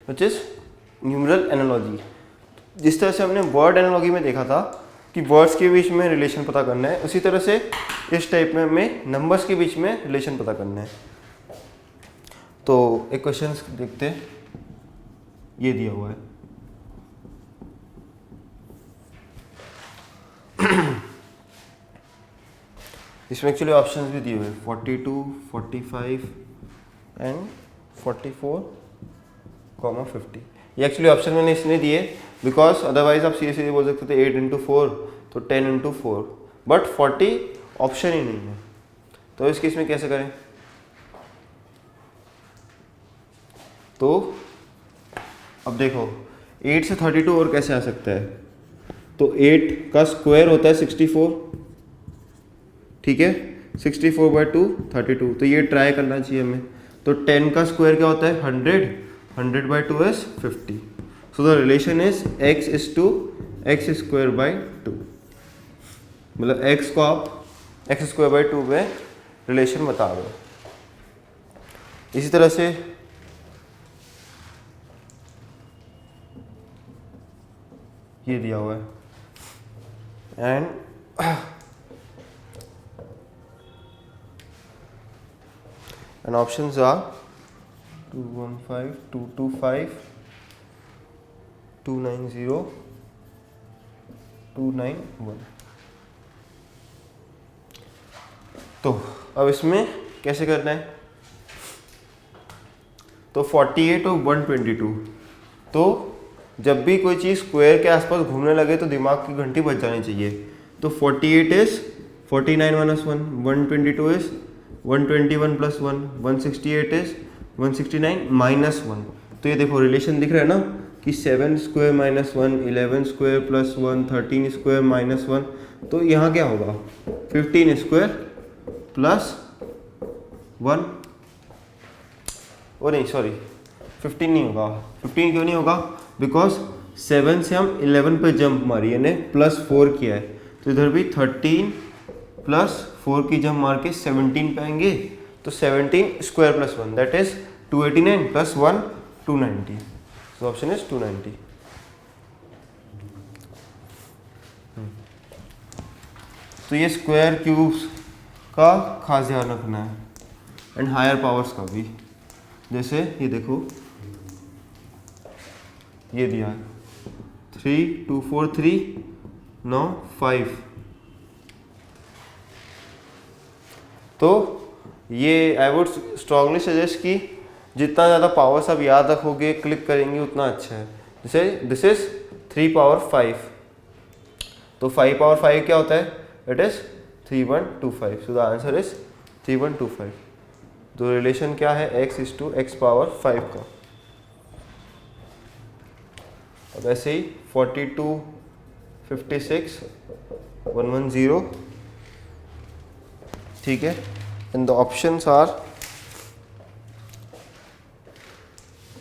Which is numeral analogy. जिस तरह से हमने वर्ड एनालॉजी में देखा था कि वर्ड्स के बीच में रिलेशन पता करना है, उसी तरह से इस टाइप में हमें नंबर्स के बीच में रिलेशन पता करना है। तो एक क्वेश्चन देखते हैं, ये दिया हुआ है इसमें एक्चुअली ऑप्शंस भी दिए हुए हैं 42, 45 एंड 44, 50। ये एक्चुअली ऑप्शन मैंने इसलिए दिए बिकॉज अदरवाइज आप सीधे सीधे बोल सकते थे 8 इंटू 4 तो 10 इंटू 4, बट 40 ऑप्शन ही नहीं है। तो इस केस में कैसे करें? तो अब देखो 8 से 32 और कैसे आ सकता है? तो 8 का स्क्वायर होता है 64, ठीक है, 64 बाई 2 32, तो ये ट्राई करना चाहिए हमें। तो 10 का स्क्वायर क्या होता है 100, 100 by 2 is 50। So the relation is x is to x square by 2, मतलब x को आप एक्स स्क्वायर बाई 2 में रिलेशन बता दो। इसी तरह से ये दिया हुआ है एंड ऑप्शंस आर 215, 225, 290, 291। तो अब इसमें कैसे करना है? तो 48 और 122, तो जब भी कोई चीज़ स्क्वायर के आसपास घूमने लगे तो दिमाग की घंटी बज जानी चाहिए। तो 48 is 49 minus 1, 122 is 121 plus 1, 168 is 169 minus 1। तो ये देखो रिलेशन दिख रहा है ना कि 7 square minus 1, 11 square plus 1, 13 square minus 1। तो यहाँ क्या होगा 15 स्क्वायर प्लस 1, ओ नहीं सॉरी 15 नहीं होगा। 15 क्यों नहीं होगा? बिकॉज 7 से हम 11 पे जंप मारी, यानी प्लस 4 किया है, तो इधर भी 13 प्लस 4 की जंप मार के 17 पे आएंगे। तो 17 square plus 1 that is 289 plus 1 290। So option is 290। तो ये स्क्वायर क्यूब्स का खास ध्यान रखना है एंड हायर पावर्स का भी। जैसे ये देखो ये दिया है 3 2 4 3 9 5। तो ये आई वुड स्ट्रांगली सजेस्ट कि जितना ज़्यादा पावर्स आप याद रखोगे क्लिक करेंगे उतना अच्छा है। जैसे दिस इज 3 पावर 5, तो 5 पावर 5 क्या होता है? It is 3125। So the answer is 3125। तो रिलेशन क्या है x is to x power 5 का। अब ऐसे ही 42, 56, 110, ठीक है। एंड द ऑप्शंस आर,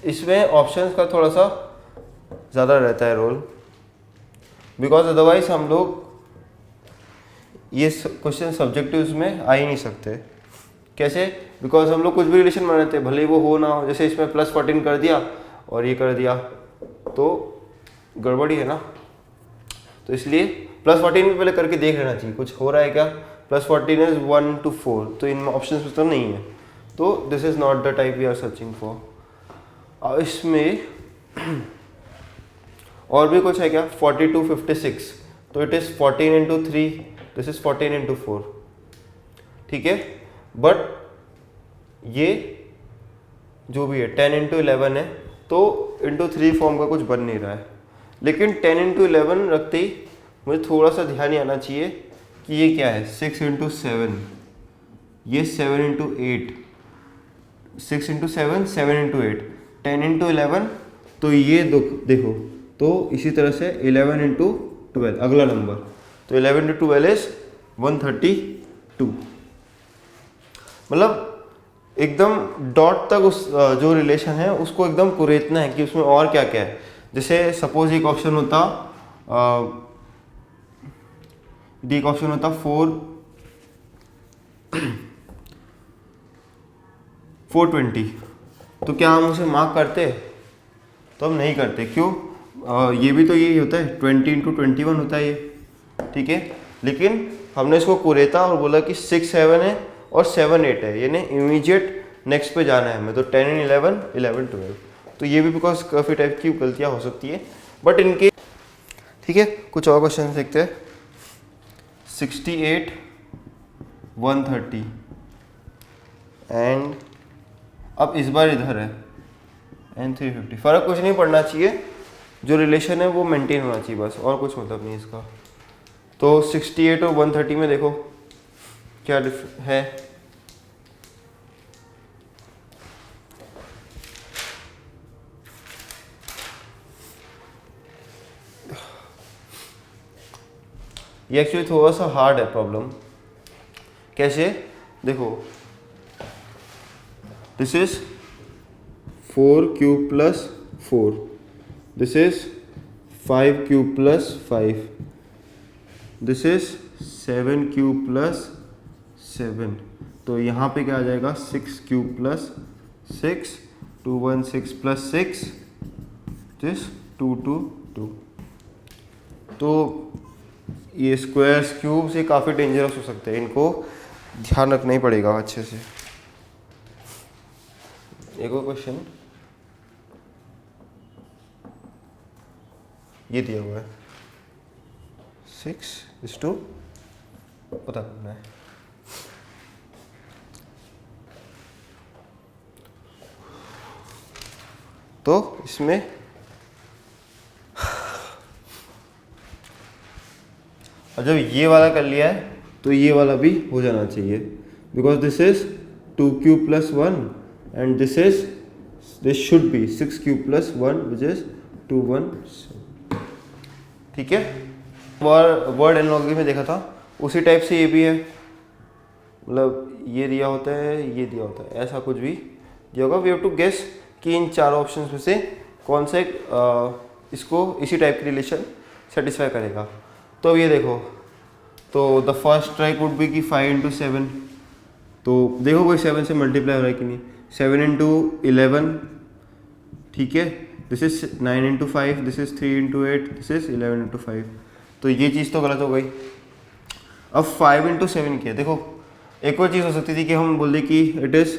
इसमें ऑप्शंस का थोड़ा सा ज़्यादा रहता है रोल, बिकॉज अदरवाइज हम लोग ये क्वेश्चन सब्जेक्टिव्स में आ ही नहीं सकते। कैसे? बिकॉज हम लोग कुछ भी रिलेशन मान लेते हैं, भले ही वो हो ना हो। जैसे इसमें प्लस 14 कर दिया और ये कर दिया तो गड़बड़ी है ना। तो इसलिए प्लस 14 भी पहले करके देख लेना चाहिए कुछ हो रहा है क्या। प्लस 14 इज 1 to 4, तो इन ऑप्शन में तो नहीं है। तो this is not the type we are searching for. अब इसमें और भी कुछ है क्या? 42, 56, तो it is 14 into 3, this is 14 into 4, ठीक है। बट ये जो भी है 10 इंटू 11 है, तो इंटू 3 फॉर्म का कुछ बन नहीं रहा है। लेकिन 10 इंटू 11 रखते ही मुझे थोड़ा सा ध्यान ही आना चाहिए कि ये क्या है 6 इंटू 7, ये 7 इंटू 8, 6 इंटू 7, 7 इंटू 8, 10 इंटू 11, तो ये देखो तो इसी तरह से 11 इंटू 12 अगला नंबर, तो 11 इंटू 12 इज 132। मतलब एकदम डॉट तक उस जो रिलेशन है उसको एकदम कुरेदना है कि उसमें और क्या क्या है। जैसे सपोज एक ऑप्शन होता एक ऑप्शन होता 420, तो क्या हम उसे मार्क करते? तो हम नहीं करते। क्यों? ये भी तो यही होता है, 20 × 21 होता है ये, ठीक है। लेकिन हमने इसको कुरेता और बोला कि 6 7 है और 7 8 है, यानी इमीडिएट नेक्स्ट पे जाना है हमें। तो 10 and 11 11 12, तो ये भी बिकॉज काफ़ी टाइप की गलतियाँ हो सकती है, बट इनके ठीक है। कुछ और क्वेश्चन देखते हैं। 68 130 एंड अब इस बार इधर है एंड 350। फ़र्क कुछ नहीं पड़ना चाहिए, जो रिलेशन है वो मेंटेन होना चाहिए बस, और कुछ मतलब नहीं इसका। तो 68 और 130 में देखो क्या है। ये एक्चुअली थोड़ा सा हार्ड है प्रॉब्लम। कैसे? देखो, this is 4 cube plus 4, this is 5 cube plus 5, this is 7 cube plus 7। तो यहाँ पे क्या आ जाएगा? 6 क्यूब प्लस 6, 2 1 6 प्लस 6, दिस 2 2 2। तो ये स्क्वायर्स क्यूब्स ये काफ़ी डेंजरस हो सकते हैं, इनको ध्यान रखना ही पड़ेगा अच्छे से। एक और क्वेश्चन ये दिया हुआ है 6:2 पता करना है। तो इसमें और जब ये वाला कर लिया है तो ये वाला भी हो जाना चाहिए, because this is 2 cube plus 1 and this should be 6 cube plus 1 which is 2 1 7। ठीक है। वर्ड एनालॉजी में देखा था उसी टाइप से ये भी है, मतलब ये दिया होता है, ये दिया होता है, ऐसा कुछ भी दिया होगा। वी हैव टू गेस कि इन चारों ऑप्शंस में से कौन से इसको इसी टाइप की रिलेशन सेटिस्फाई करेगा। तो ये देखो, तो the first trick would be कि 5 × 7, तो देखो कोई 7 से मल्टीप्लाई हो रहा है कि नहीं। 7 × 11, ठीक है, this is 9 × 5, this is 3 × 8, this is 11 × 5। तो ये चीज़ तो गलत हो गई। अब 5 × 7 किया, देखो एक और चीज़ हो सकती थी कि हम बोल दें कि इट इज़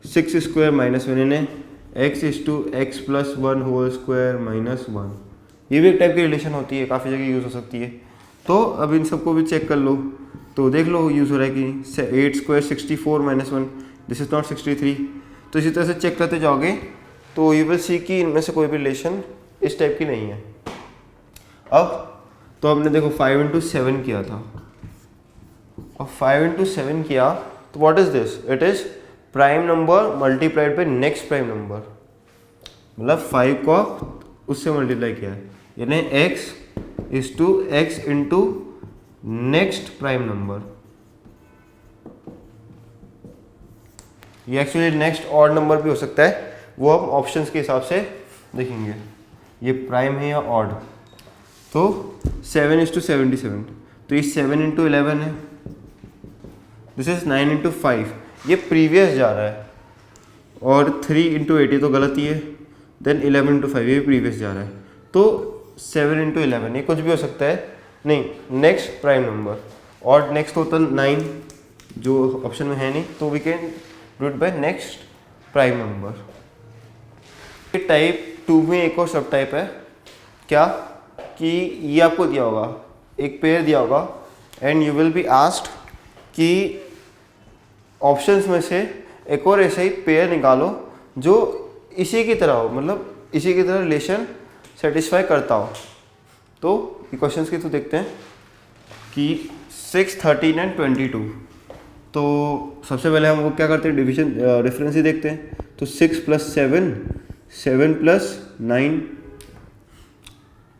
6² - 1 यानी x + x + 1 whole square minus 1। ये भी एक टाइप की रिलेशन होती है, काफ़ी जगह यूज़ हो सकती है। तो अब इन सबको भी चेक कर लो, तो देख लो यूज़ हो रहा है कि 8² 64 - 1, दिस इज नॉट 63। तो इसी तरह से चेक करते जाओगे तो यू विल सी कि इनमें से कोई भी रिलेशन इस टाइप की नहीं है। अब तो हमने देखो 5 × 7 किया था, अब 5 × 7 किया तो what is this? It is prime number multiplied by next prime number, मतलब 5 को उससे मल्टीप्लाई किया है, यानी x is to x into next prime number. ये एक्चुअली नेक्स्ट ऑड नंबर भी हो सकता है, वो हम ऑप्शंस के हिसाब से देखेंगे ये प्राइम है या ऑड। तो 7 is to 77, तो ये 7 × 11 है, दिस इज 9 × 5, ये प्रीवियस जा रहा है, और 3 × 8 ये तो गलत ही है, देन 11 × 5 ये भी प्रीवियस जा रहा है। तो 7 × 11 ये कुछ भी हो सकता है, नहीं नेक्स्ट प्राइम नंबर, और नेक्स्ट होता 9 जो ऑप्शन में है नहीं, तो we can do it by next prime number. Type 2 में एक और सब टाइप है क्या, कि ये आपको दिया होगा, एक पेयर दिया होगा and you will be asked कि ऑप्शंस में से एक और ऐसे ही पेयर निकालो जो इसी की तरह हो, मतलब इसी की तरह रिलेशन सेटिस्फाई करता हो। तो ये क्वेश्चंस के थ्रू देखते हैं कि 6 13 एंड 22। तो सबसे पहले हम वो क्या करते हैं, डिवीजन डिफरेंस ही देखते हैं। तो 6 + 7 7 + 9,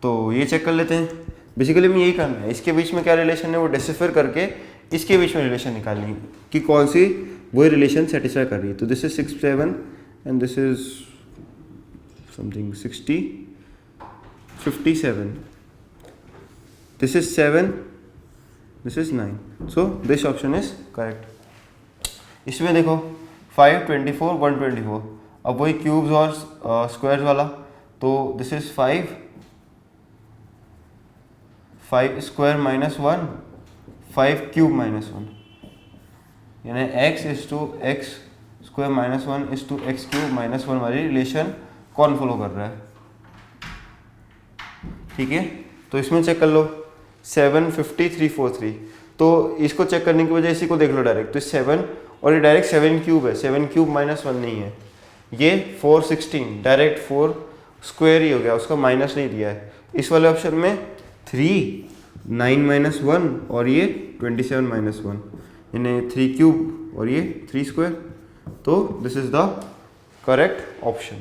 तो ये चेक कर लेते हैं। बेसिकली में यही करना है, इसके बीच में क्या रिलेशन है वो डिसिफर करके इसके बीच में रिलेशन निकालनी है कि कौन सी वही रिलेशन सेटिस्फाई कर रही है। तो this is 6 7 and this is something 60 57, this is 7, this is 9, so this option is correct। इसमें देखो 5 24 124, अब वही क्यूब्स और स्क्वायर्स वाला, तो this is 5 square minus 1 5 cube minus 1, यानी x is to x square minus 1 is to x cube minus 1 वाली relation कौन फॉलो कर रहा है? ठीक है, तो इसमें चेक कर लो 75343, तो इसको चेक करने की वजह इसी को देख लो डायरेक्ट, तो 7 और ये डायरेक्ट 7 क्यूब है, 7 क्यूब माइनस 1 नहीं है, ये 416 डायरेक्ट 4 स्क्वायर ही हो गया, उसका माइनस नहीं दिया है। इस वाले ऑप्शन में 3 9 माइनस 1 और ये 27 माइनस 1, यानी 3 क्यूब और ये 3 स्क्वायर, तो this is the correct option.